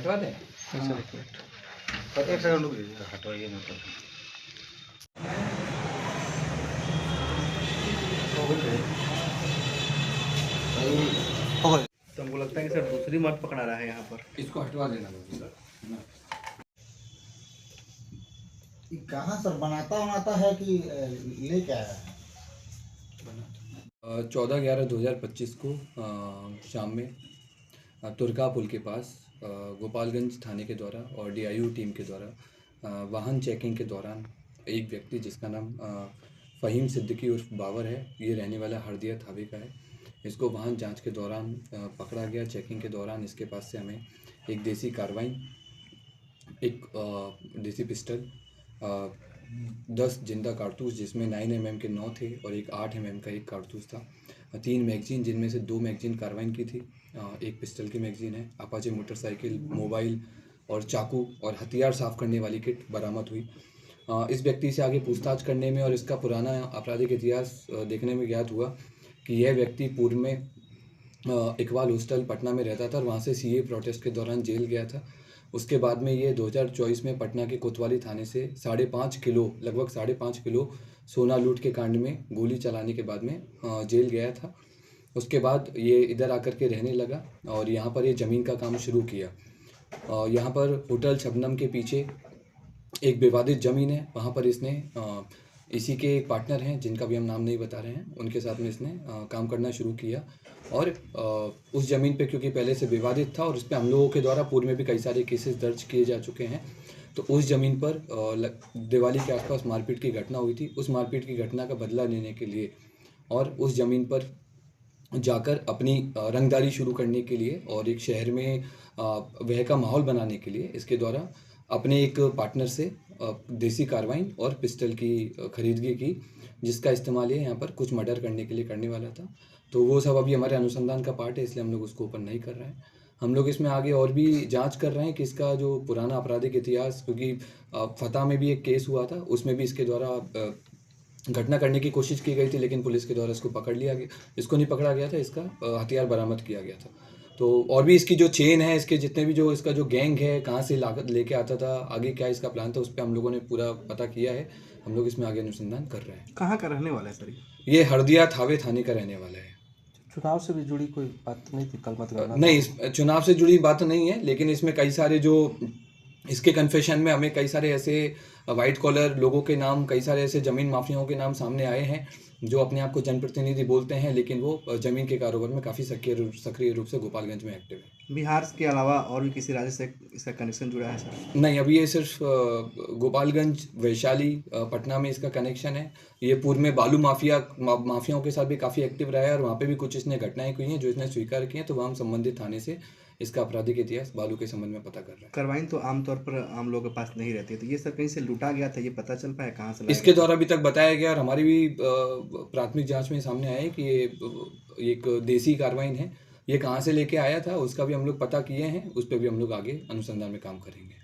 हटवा दें? सर एक मिनट, एक सेकंड रुक दीजिए, हटवाइए ना तो। तो हमको लगता है कि सर दूसरी मर्द पकड़ा रहा है यहाँ पर। इसको हटवा देना सर। कहाँ सर बनाता बनाता है कि ले क्या आया है? 14/11/2025 को शाम में तुर्का पुल के पास गोपालगंज थाने के द्वारा और डीआईयू टीम के द्वारा वाहन चेकिंग के दौरान एक व्यक्ति जिसका नाम फ़हीम सिद्दीकी उर्फ बाबर है, ये रहने वाला हरदिया थावे का है। इसको वाहन जांच के दौरान पकड़ा गया। चेकिंग के दौरान इसके पास से हमें एक देसी कार्बाइन, एक देसी पिस्टल, 10 जिंदा कारतूस जिसमें 9 mm के 9 थे और एक 8 mm का एक कारतूस था, 3 मैगजीन जिनमें से 2 मैगजीन कार्बाइन की थी, एक पिस्टल की मैगजीन है, अपाचे मोटरसाइकिल, मोबाइल और चाकू और हथियार साफ़ करने वाली किट बरामद हुई। इस व्यक्ति से आगे पूछताछ करने में और इसका पुराना आपराधिक इतिहास देखने में ज्ञात हुआ कि यह व्यक्ति पूर्व में इकबाल हॉस्टल पटना में रहता था और वहाँ से सीए प्रोटेस्ट के दौरान जेल गया था। उसके बाद में ये 2024 में पटना के कोतवाली थाने से 5.5 किलो, लगभग 5.5 किलो सोना लूट के कांड में गोली चलाने के बाद में जेल गया था। उसके बाद ये इधर आकर के रहने लगा और यहाँ पर ये ज़मीन का काम शुरू किया। यहाँ पर होटल शबनम के पीछे एक विवादित ज़मीन है, वहाँ पर इसने इसी के एक पार्टनर हैं जिनका भी हम नाम नहीं बता रहे हैं, उनके साथ में इसने काम करना शुरू किया और उस ज़मीन पे क्योंकि पहले से विवादित था और उस पर हम लोगों के द्वारा पूर्व में भी कई सारे केसेस दर्ज किए जा चुके हैं, तो उस ज़मीन पर दिवाली के आसपास मारपीट की घटना हुई थी। उस मारपीट की घटना का बदला लेने के लिए और उस ज़मीन पर जाकर अपनी रंगदारी शुरू करने के लिए और एक शहर में वह का माहौल बनाने के लिए इसके द्वारा अपने एक पार्टनर से देसी कार्बाइन और पिस्टल की खरीदगी की, जिसका इस्तेमाल ये यहाँ पर कुछ मर्डर करने के लिए करने वाला था। तो वो सब अभी हमारे अनुसंधान का पार्ट है, इसलिए हम लोग उसको ओपन नहीं कर रहे हैं। हम लोग इसमें आगे और भी जांच कर रहे हैं कि इसका जो पुराना आपराधिक इतिहास, क्योंकि फतह में भी एक केस हुआ था, उसमें भी इसके द्वारा घटना करने की कोशिश की गई थी, लेकिन पुलिस के द्वारा इसको पकड़ लिया गया। इसको नहीं पकड़ा गया था, इसका हथियार बरामद किया गया था। तो और भी इसकी जो चेन है, इसके जितने भी जो इसका जो गैंग है, कहाँ से लागत लेके आता था, आगे क्या इसका प्लान था, उस पर हम लोगों ने पूरा पता किया है। हम लोग इसमें आगे अनुसंधान कर रहे हैं। कहाँ का रहने वाला है सर? ये हरदिया थावे थाने का रहने वाला है। चुनाव से भी जुड़ी कोई बात नहीं थी? कल मतगणना नहीं, इस चुनाव से जुड़ी बात नहीं है, लेकिन इसमें कई सारे जो इसके कन्फेशन में हमें कई सारे ऐसे वाइट कॉलर लोगों के नाम, कई सारे ऐसे ज़मीन माफियाओं के नाम सामने आए हैं जो अपने आप को जनप्रतिनिधि बोलते हैं, लेकिन वो ज़मीन के कारोबार में काफ़ी सक्रिय रूप से गोपालगंज में एक्टिव है। बिहार के अलावा और भी किसी राज्य से इसका कनेक्शन जुड़ा है सर? नहीं, अभी ये सिर्फ गोपालगंज, वैशाली, पटना में इसका कनेक्शन है। ये पूर्व में बालू माफियाओं के साथ भी काफ़ी एक्टिव रहा है और वहाँ पे भी कुछ इसने घटनाएं हुई हैं जो इसने स्वीकार की हैं, तो वहाँ हम संबंधित थाने से इसका आपराधिक इतिहास बालू के संबंध में पता कर रहे हैं। कार्बाइन तो आमतौर पर आम लोगों के पास नहीं रहती है, तो ये सर कहीं से लूटा गया था, ये पता चल पाया कहाँ से लाया इसके गया? द्वारा अभी तक बताया गया और हमारी भी प्राथमिक जांच में सामने आया है कि ये एक देसी कार्बाइन है। ये कहाँ से लेके आया था उसका भी हम लोग पता किए हैं, उस पर भी हम लोग आगे अनुसंधान में काम करेंगे।